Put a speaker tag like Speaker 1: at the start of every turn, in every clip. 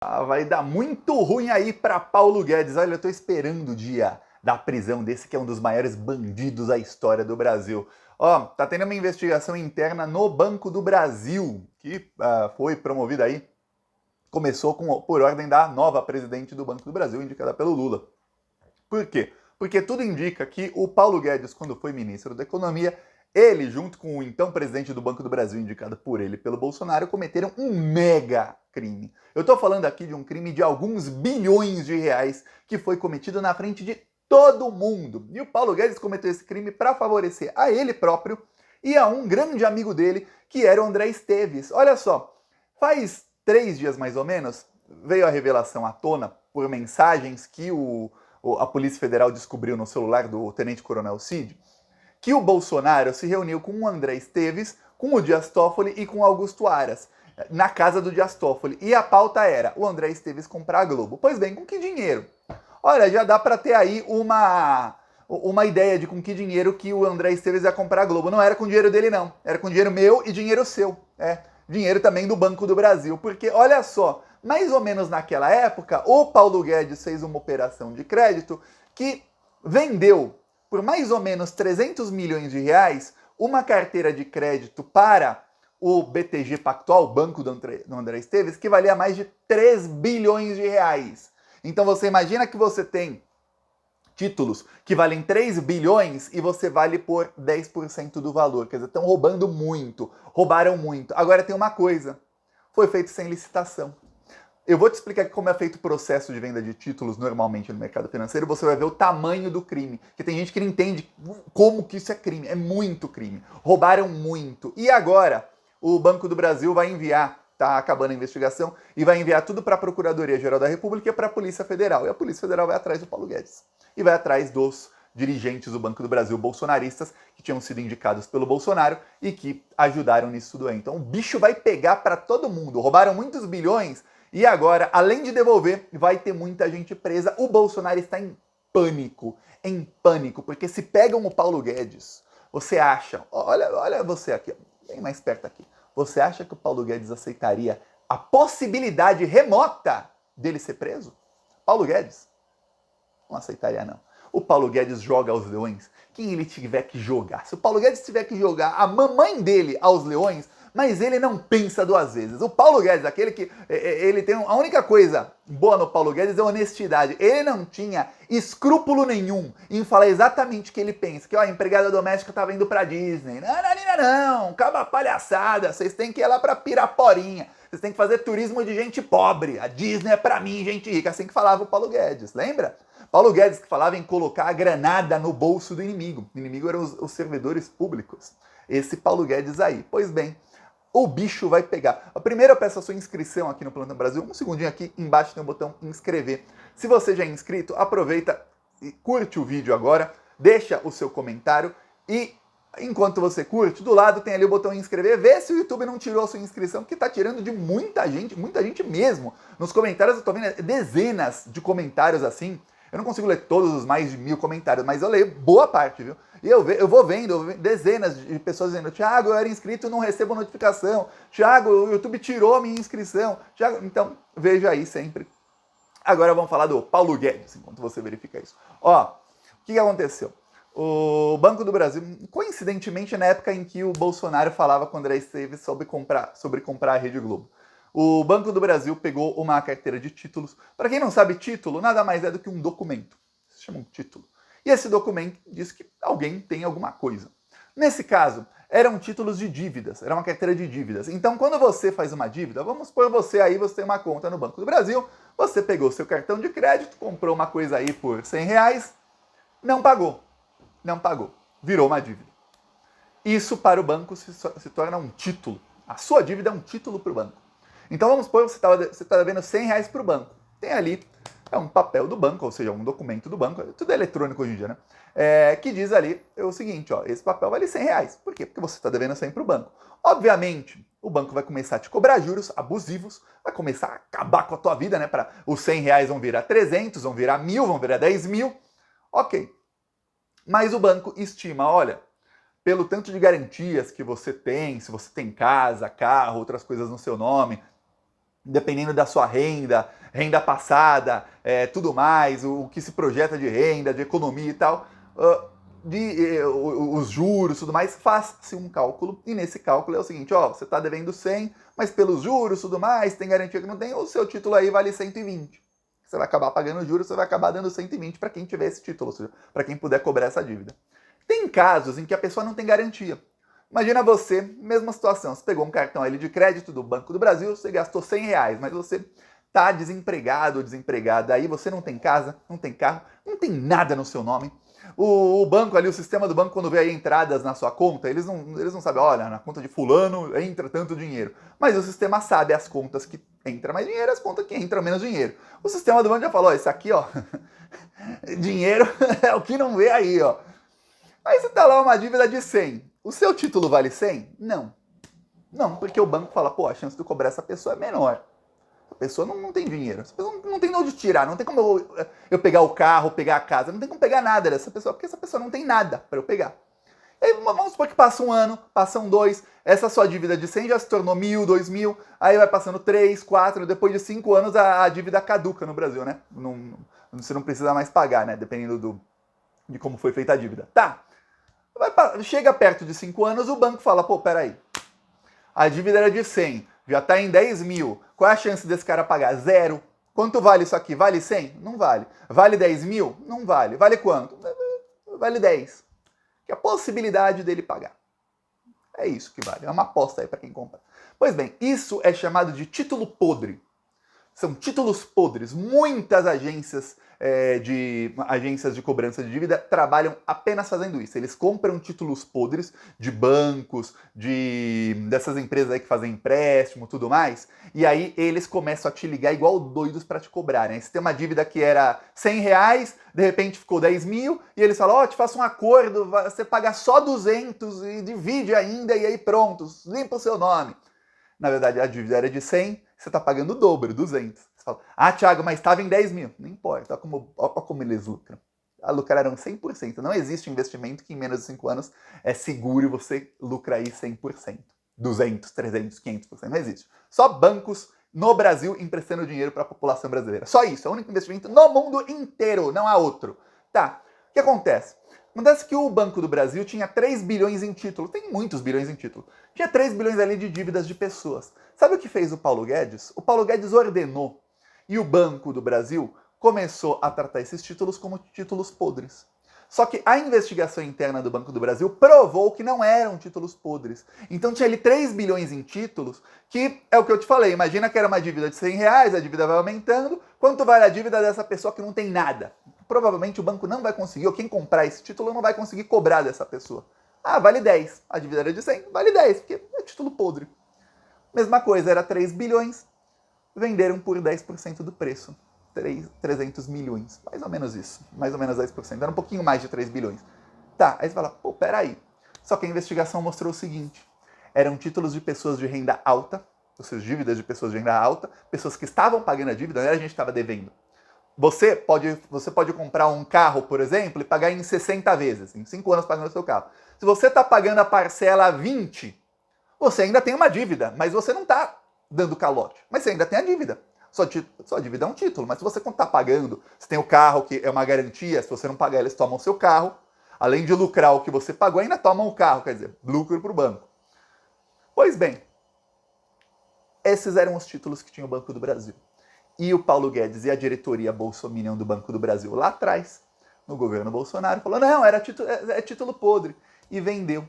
Speaker 1: Vai dar muito ruim aí para Paulo Guedes. Olha, eu tô esperando o dia da prisão desse que é um dos maiores bandidos da história do Brasil. Ó, tá tendo uma investigação interna no Banco do Brasil, que foi promovida aí, começou por ordem da nova presidente do Banco do Brasil, indicada pelo Lula. Por quê? Porque tudo indica que o Paulo Guedes, quando foi ministro da Economia, ele, junto com o então presidente do Banco do Brasil, indicado por ele pelo Bolsonaro, cometeram um mega crime. Eu estou falando aqui de um crime de alguns bilhões de reais que foi cometido na frente de todo mundo. E o Paulo Guedes cometeu esse crime para favorecer a ele próprio e a um grande amigo dele, que era o André Esteves. Olha só, faz 3 dias mais ou menos, veio a revelação à tona por mensagens que a Polícia Federal descobriu no celular do Tenente Coronel Cid, que o Bolsonaro se reuniu com o André Esteves, com o Dias Toffoli e com o Augusto Aras, na casa do Dias Toffoli. E a pauta era o André Esteves comprar a Globo. Pois bem, com que dinheiro? Olha, já dá para ter aí uma ideia de com que dinheiro que o André Esteves ia comprar a Globo. Não era com dinheiro dele, não. Era com dinheiro meu e dinheiro seu. Dinheiro também do Banco do Brasil. Porque, olha só, mais ou menos naquela época, o Paulo Guedes fez uma operação de crédito que vendeu por mais ou menos 300 milhões de reais uma carteira de crédito para o BTG Pactual, o banco do André Esteves, que valia mais de 3 bilhões de reais. Então você imagina que você tem títulos que valem 3 bilhões e você vale por 10% do valor. Quer dizer, estão roubando muito, roubaram muito. Agora tem uma coisa, foi feito sem licitação. Eu vou te explicar como é feito o processo de venda de títulos normalmente no mercado financeiro, você vai ver o tamanho do crime. Porque tem gente que não entende como que isso é crime. É muito crime. Roubaram muito. E agora, o Banco do Brasil vai enviar, tá acabando a investigação, e vai enviar tudo para a Procuradoria-Geral da República e para a Polícia Federal. E a Polícia Federal vai atrás do Paulo Guedes. E vai atrás dos dirigentes do Banco do Brasil bolsonaristas, que tinham sido indicados pelo Bolsonaro e que ajudaram nisso tudo aí. Então o bicho vai pegar para todo mundo. Roubaram muitos bilhões. E agora, além de devolver, vai ter muita gente presa. O Bolsonaro está em pânico, porque se pegam o Paulo Guedes, você acha, olha você aqui, bem mais perto aqui, você acha que o Paulo Guedes aceitaria a possibilidade remota dele ser preso? Paulo Guedes? Não aceitaria não. O Paulo Guedes joga aos leões quem ele tiver que jogar. Se o Paulo Guedes tiver que jogar a mamãe dele aos leões, mas ele não pensa 2 vezes. O Paulo Guedes, aquele que ele tem a única coisa boa no Paulo Guedes é honestidade. Ele não tinha escrúpulo nenhum em falar exatamente o que ele pensa. Que a empregada doméstica estava indo pra Disney. Não, acaba a palhaçada. Vocês têm que ir lá pra Piraporinha. Vocês têm que fazer turismo de gente pobre. A Disney é pra mim, gente rica. Assim que falava o Paulo Guedes, lembra? Paulo Guedes que falava em colocar a granada no bolso do inimigo. O inimigo eram os servidores públicos. Esse Paulo Guedes aí. Pois bem, o bicho vai pegar. Primeiro eu peço a sua inscrição aqui no Plantão Brasil. Um segundinho aqui, embaixo tem o botão inscrever. Se você já é inscrito, aproveita e curte o vídeo agora, deixa o seu comentário e enquanto você curte, do lado tem ali o botão inscrever. Vê se o YouTube não tirou a sua inscrição, que tá tirando de muita gente mesmo. Nos comentários eu tô vendo dezenas de comentários assim. Eu não consigo ler todos os mais de 1000 comentários, mas eu leio boa parte, viu? E eu vou vendo dezenas de pessoas dizendo: Thiago, eu era inscrito e não recebo notificação. Thiago, o YouTube tirou a minha inscrição. Thiago, então, veja aí sempre. Agora vamos falar do Paulo Guedes, enquanto você verifica isso. Ó, o que aconteceu? O Banco do Brasil, coincidentemente na época em que o Bolsonaro falava com o André Esteves sobre comprar a Rede Globo, o Banco do Brasil pegou uma carteira de títulos. Para quem não sabe, título nada mais é do que um documento. Se chama um título. E esse documento diz que alguém tem alguma coisa. Nesse caso, eram títulos de dívidas, era uma carteira de dívidas. Então, quando você faz uma dívida, vamos supor você tem uma conta no Banco do Brasil, você pegou seu cartão de crédito, comprou uma coisa aí por 100 reais, não pagou, virou uma dívida. Isso para o banco se torna um título. A sua dívida é um título para o banco. Então vamos supor que você está devendo 100 reais para o banco. Tem ali um papel do banco, ou seja, um documento do banco, tudo é eletrônico hoje em dia, né? Que diz ali o seguinte, ó, esse papel vale 100 reais. Por quê? Porque você está devendo 100 para o banco. Obviamente, o banco vai começar a te cobrar juros abusivos, vai começar a acabar com a tua vida, né? Os 100 reais vão virar 300, vão virar 1000, vão virar 10 mil. Ok. Mas o banco estima, olha, pelo tanto de garantias que você tem, se você tem casa, carro, outras coisas no seu nome, dependendo da sua renda, renda passada, tudo mais, o que se projeta de renda, de economia e tal, os juros e tudo mais, faz-se um cálculo, e nesse cálculo é o seguinte, ó, você está devendo 100, mas pelos juros e tudo mais, tem garantia que não tem, o seu título aí vale 120. Você vai acabar pagando juros, você vai acabar dando 120 para quem tiver esse título, ou seja, para quem puder cobrar essa dívida. Tem casos em que a pessoa não tem garantia. Imagina você, mesma situação, você pegou um cartão ali de crédito do Banco do Brasil, você gastou 100 reais, mas você tá desempregado ou desempregada, aí você não tem casa, não tem carro, não tem nada no seu nome. O banco ali, o sistema do banco, quando vê aí entradas na sua conta, eles não sabem, olha, na conta de fulano entra tanto dinheiro. Mas o sistema sabe as contas que entra mais dinheiro e as contas que entram menos dinheiro. O sistema do banco já falou, ó, isso aqui, ó, dinheiro é o que não vê aí, ó. Aí você tá lá uma dívida de 100. O seu título vale 100? Não. Não, porque o banco fala, pô, a chance de eu cobrar essa pessoa é menor. A pessoa não tem dinheiro. Essa pessoa não tem onde tirar. Não tem como eu pegar o carro, pegar a casa. Não tem como pegar nada dessa pessoa, porque essa pessoa não tem nada para eu pegar. E aí vamos supor que passa um ano, passam 2, essa sua dívida de 100 já se tornou 1.000, 2.000, aí vai passando 3, 4, depois de 5 anos a dívida caduca no Brasil, né? Você não precisa mais pagar, né? Dependendo de como foi feita a dívida. Tá. Chega perto de 5 anos, o banco fala, pô, peraí, a dívida era de 100, já está em 10 mil, qual é a chance desse cara pagar? Zero. Quanto vale isso aqui? Vale 100? Não vale. Vale 10 mil? Não vale. Vale quanto? Vale 10. Que é a possibilidade dele pagar. É isso que vale, é uma aposta aí para quem compra. Pois bem, isso é chamado de título podre. São títulos podres. Muitas agências de cobrança de dívida trabalham apenas fazendo isso. Eles compram títulos podres de bancos, dessas empresas aí que fazem empréstimo, tudo mais, e aí eles começam a te ligar igual doidos para te cobrar, né? Você tem uma dívida que era 100 reais, de repente ficou 10 mil, e eles falam, ó, te faço um acordo, você paga só 200 e divide ainda, e aí pronto, limpa o seu nome. Na verdade, a dívida era de 100, você está pagando o dobro, 200. Você fala, ah, Thiago, mas estava em 10 mil. Não importa, olha como eles lucram. Lucraram 100%. Não existe investimento que em menos de 5 anos é seguro e você lucra aí 100%. 200, 300, 500%. Não existe. Só bancos no Brasil emprestando dinheiro para a população brasileira. Só isso. É o único investimento no mundo inteiro. Não há outro. Tá. O que acontece? Acontece que o Banco do Brasil tinha 3 bilhões em título. Tem muitos bilhões em título. Tinha 3 bilhões ali de dívidas de pessoas. Sabe o que fez o Paulo Guedes? O Paulo Guedes ordenou e o Banco do Brasil começou a tratar esses títulos como títulos podres. Só que a investigação interna do Banco do Brasil provou que não eram títulos podres. Então tinha ali 3 bilhões em títulos, que é o que eu te falei. Imagina que era uma dívida de 100 reais, a dívida vai aumentando. Quanto vale a dívida dessa pessoa que não tem nada? Provavelmente o banco não vai conseguir, ou quem comprar esse título não vai conseguir cobrar dessa pessoa. Ah, vale 10. A dívida era de 100, vale 10, porque é título podre. Mesma coisa, era 3 bilhões, venderam por 10% do preço. 300 milhões, mais ou menos isso, mais ou menos 10%, era um pouquinho mais de 3 bilhões. Tá, aí você fala, pô, peraí. Só que a investigação mostrou o seguinte, eram títulos de pessoas de renda alta, ou seja, dívidas de pessoas de renda alta, pessoas que estavam pagando a dívida, não era a gente que estava devendo. Você pode comprar um carro, por exemplo, e pagar em 60 vezes, em 5 anos pagando o seu carro. Se você está pagando a parcela 20, você ainda tem uma dívida, mas você não está dando calote, mas você ainda tem a dívida. Sua dívida é um título, mas se você está pagando, você tem o carro, que é uma garantia, se você não pagar, eles tomam o seu carro, além de lucrar o que você pagou, ainda tomam o carro, quer dizer, lucro para o banco. Pois bem, esses eram os títulos que tinha o Banco do Brasil. E o Paulo Guedes e a diretoria bolsominion do Banco do Brasil lá atrás, no governo Bolsonaro, falou, não, é título podre, e vendeu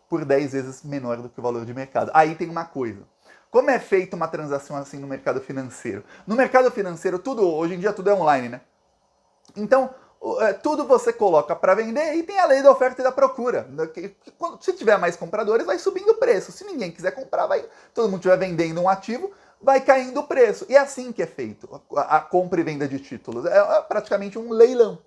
Speaker 1: por 10 vezes menor do que o valor de mercado. Aí tem uma coisa. Como é feita uma transação assim no mercado financeiro? No mercado financeiro, hoje em dia tudo é online, né? Então, tudo você coloca para vender e tem a lei da oferta e da procura. Se tiver mais compradores, vai subindo o preço. Se ninguém quiser comprar, todo mundo estiver vendendo um ativo, vai caindo o preço. E é assim que é feito a compra e venda de títulos. É praticamente um leilão.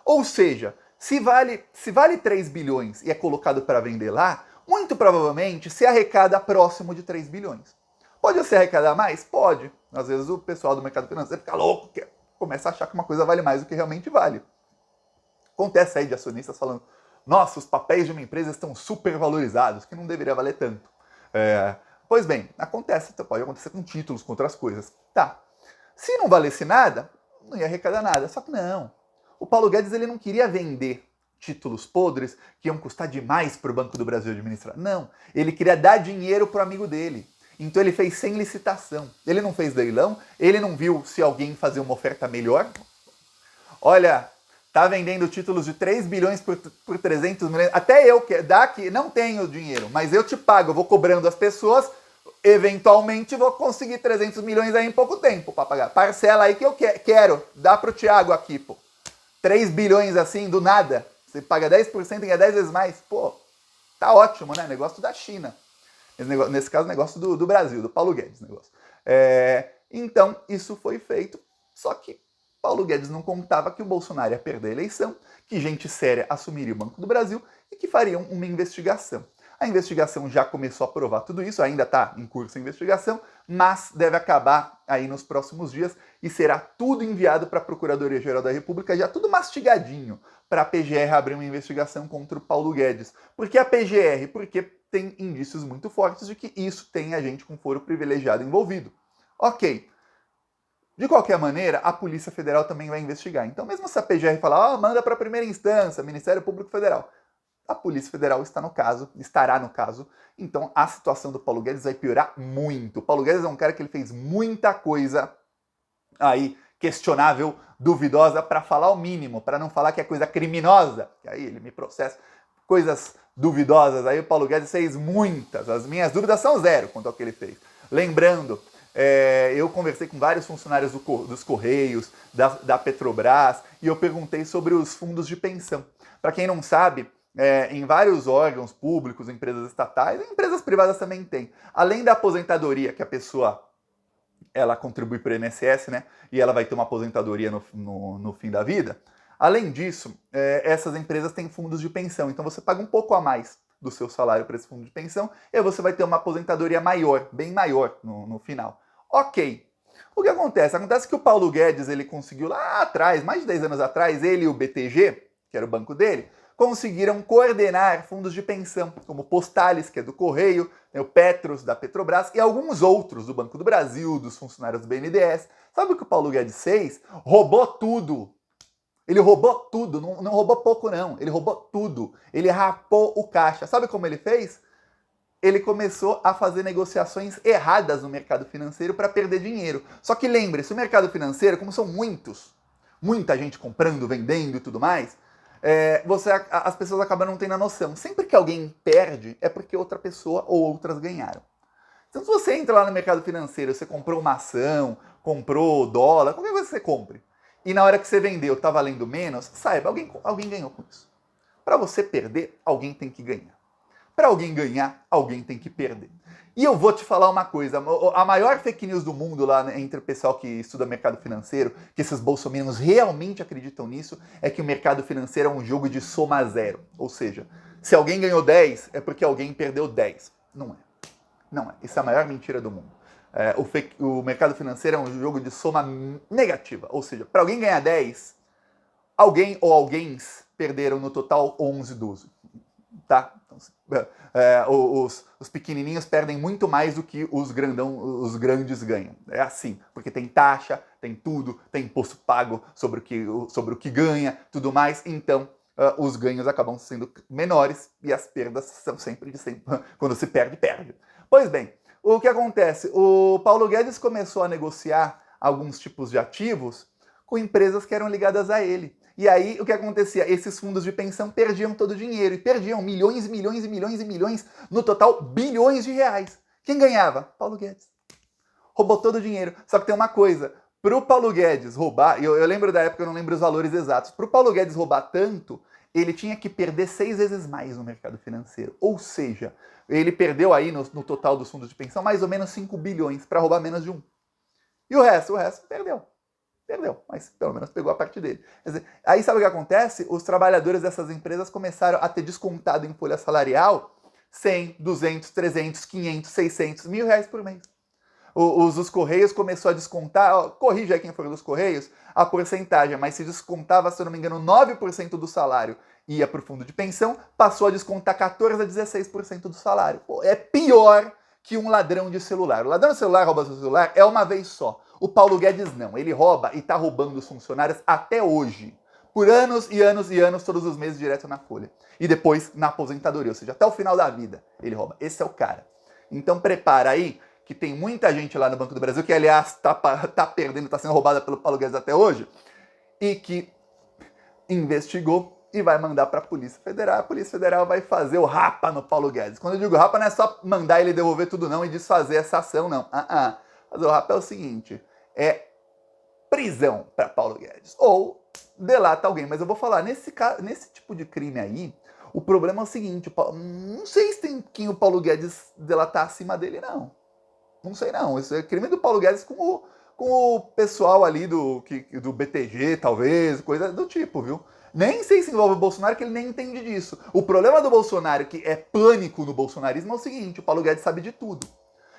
Speaker 1: Ou seja, se vale 3 bilhões e é colocado para vender lá, muito provavelmente se arrecada próximo de 3 bilhões. Pode se arrecadar mais? Pode. Às vezes o pessoal do mercado financeiro fica louco, começa a achar que uma coisa vale mais do que realmente vale. Acontece aí de acionistas falando, nossa, os papéis de uma empresa estão super valorizados, que não deveria valer tanto. Pois bem, acontece, pode acontecer com títulos, com outras coisas. Tá. Se não valesse nada, não ia arrecadar nada. Só que não. O Paulo Guedes ele não queria vender títulos podres que iam custar demais para o Banco do Brasil administrar. Não. Ele queria dar dinheiro para o amigo dele. Então ele fez sem licitação. Ele não fez leilão, ele não viu se alguém fazia uma oferta melhor. Olha, tá vendendo títulos de 3 bilhões por 300 milhões. Até eu, que não tenho dinheiro, mas eu te pago, eu vou cobrando as pessoas, eventualmente vou conseguir 300 milhões aí em pouco tempo para pagar. Parcela aí que eu quero, dá pro Thiago aqui, pô. 3 bilhões assim, do nada. Você paga 10% e ganha 10 vezes mais. Pô, tá ótimo, né? Negócio da China. Nesse caso, negócio do Brasil, do Paulo Guedes. Negócio. Então, isso foi feito. Só que Paulo Guedes não contava que o Bolsonaro ia perder a eleição, que gente séria assumiria o Banco do Brasil e que fariam uma investigação. A investigação já começou a provar tudo isso, ainda está em curso a investigação, mas deve acabar aí nos próximos dias e será tudo enviado para a Procuradoria-Geral da República, já tudo mastigadinho, para a PGR abrir uma investigação contra o Paulo Guedes. Por que a PGR? Porque tem indícios muito fortes de que isso tem agente com foro privilegiado envolvido. Ok. De qualquer maneira, a Polícia Federal também vai investigar. Então, mesmo se a PGR falar, manda para a primeira instância, Ministério Público Federal, a Polícia Federal estará no caso. Então, a situação do Paulo Guedes vai piorar muito. O Paulo Guedes é um cara que ele fez muita coisa aí questionável, duvidosa, para falar o mínimo, para não falar que é coisa criminosa, que aí ele me processa. Coisas duvidosas, aí o Paulo Guedes fez muitas. As minhas dúvidas são zero quanto ao que ele fez. Lembrando, eu conversei com vários funcionários dos Correios, da Petrobras, e eu perguntei sobre os fundos de pensão. Para quem não sabe, em vários órgãos públicos, empresas estatais, e empresas privadas também tem. Além da aposentadoria, que a pessoa ela contribui para o INSS, né? E ela vai ter uma aposentadoria no fim da vida. Além disso, essas empresas têm fundos de pensão, então você paga um pouco a mais do seu salário para esse fundo de pensão, e aí você vai ter uma aposentadoria maior, bem maior no final. Ok. O que acontece? Acontece que o Paulo Guedes, ele conseguiu lá atrás, mais de 10 anos atrás, ele e o BTG, que era o banco dele, conseguiram coordenar fundos de pensão, como Postales, que é do Correio, o Petros, da Petrobras, e alguns outros do Banco do Brasil, dos funcionários do BNDES. Sabe o que o Paulo Guedes fez? Roubou tudo. Ele roubou tudo, não roubou pouco não, ele roubou tudo. Ele rapou o caixa. Sabe como ele fez? Ele começou a fazer negociações erradas no mercado financeiro para perder dinheiro. Só que lembre-se, o mercado financeiro, como são muita gente comprando, vendendo e tudo mais, as pessoas acabam não tendo a noção. Sempre que alguém perde, é porque outra pessoa ou outras ganharam. Então se você entra lá no mercado financeiro, você comprou uma ação, comprou dólar, qualquer coisa que você compre, e na hora que você vendeu está valendo menos, saiba, alguém ganhou com isso. Para você perder, alguém tem que ganhar. Para alguém ganhar, alguém tem que perder. E eu vou te falar uma coisa, a maior fake news do mundo lá, né, entre o pessoal que estuda mercado financeiro, que esses bolsominions realmente acreditam nisso, é que o mercado financeiro é um jogo de soma zero. Ou seja, se alguém ganhou 10, é porque alguém perdeu 10. Não é. Não é. Isso é a maior mentira do mundo. O mercado financeiro é um jogo de soma negativa. Ou seja, para alguém ganhar 10, alguém ou alguém perderam no total 11, 12. Tá? Então, os pequenininhos perdem muito mais do que os grandes ganham. É assim, porque tem taxa, tem tudo, tem imposto pago sobre o que ganha, tudo mais. Então, os ganhos acabam sendo menores e as perdas são sempre de sempre. Quando se perde, perde. Pois bem, o que acontece? O Paulo Guedes começou a negociar alguns tipos de ativos com empresas que eram ligadas a ele. E aí, o que acontecia? Esses fundos de pensão perdiam todo o dinheiro. E perdiam milhões, milhões e milhões e milhões. No total, bilhões de reais. Quem ganhava? Paulo Guedes. Roubou todo o dinheiro. Só que tem uma coisa. Para o Paulo Guedes roubar... Eu lembro da época, eu não lembro os valores exatos. Para o Paulo Guedes roubar tanto, ele tinha que perder 6 vezes mais no mercado financeiro. Ou seja, ele perdeu aí no total dos fundos de pensão mais ou menos 5 bilhões para roubar menos de 1. E o resto perdeu. Perdeu, mas pelo menos pegou a parte dele. Quer dizer, aí sabe o que acontece? Os trabalhadores dessas empresas começaram a ter descontado em folha salarial 100, 200, 300, 500, 600, R$1.000 por mês. Os dos Correios começou a descontar, corrija aí quem for dos Correios, a porcentagem, mas se descontava, se eu não me engano, 9% do salário ia para o fundo de pensão, passou a descontar 14% a 16% do salário. Pô, é pior que um ladrão de celular. O ladrão de celular rouba seu celular é uma vez só. O Paulo Guedes não. Ele rouba e tá roubando os funcionários até hoje. Por anos e anos e anos, todos os meses, direto na folha. E depois na aposentadoria, ou seja, até o final da vida ele rouba. Esse é o cara. Então prepara aí, que tem muita gente lá no Banco do Brasil, que aliás tá perdendo, tá sendo roubada pelo Paulo Guedes até hoje, e que investigou e vai mandar para a Polícia Federal. A Polícia Federal vai fazer o rapa no Paulo Guedes. Quando eu digo rapa, não é só mandar ele devolver tudo não e desfazer essa ação, não. Fazer o rapa é o seguinte, é prisão para Paulo Guedes. Ou delata alguém. Mas eu vou falar, nesse tipo de crime aí, o problema é o seguinte, não sei se tem quem o Paulo Guedes delatar acima dele, não. Não sei não. Isso é crime do Paulo Guedes com o pessoal ali do BTG, talvez, coisa do tipo, viu? Nem sei se envolve o Bolsonaro, que ele nem entende disso. O problema do Bolsonaro, que é pânico no bolsonarismo, é o seguinte, o Paulo Guedes sabe de tudo.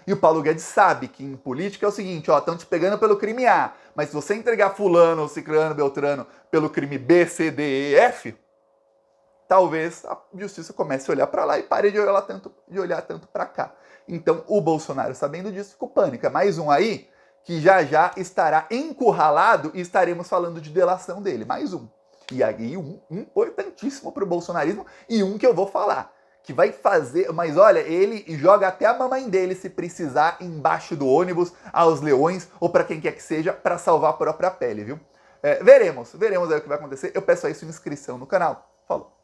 Speaker 1: E o Paulo Guedes sabe que em política é o seguinte, ó, estão te pegando pelo crime A, mas se você entregar fulano, ou ciclano, beltrano pelo crime B, C, D, E, F, talvez a justiça comece a olhar para lá e pare de olhar tanto para cá. Então o Bolsonaro, sabendo disso, ficou pânico. É mais um aí que já estará encurralado e estaremos falando de delação dele. Mais um. E aí um importantíssimo para o bolsonarismo e um que eu vou falar. Que vai fazer, mas olha, ele joga até a mamãe dele se precisar embaixo do ônibus, aos leões ou para quem quer que seja, para salvar a própria pele, viu? Veremos aí o que vai acontecer. Eu peço aí sua inscrição no canal. Falou!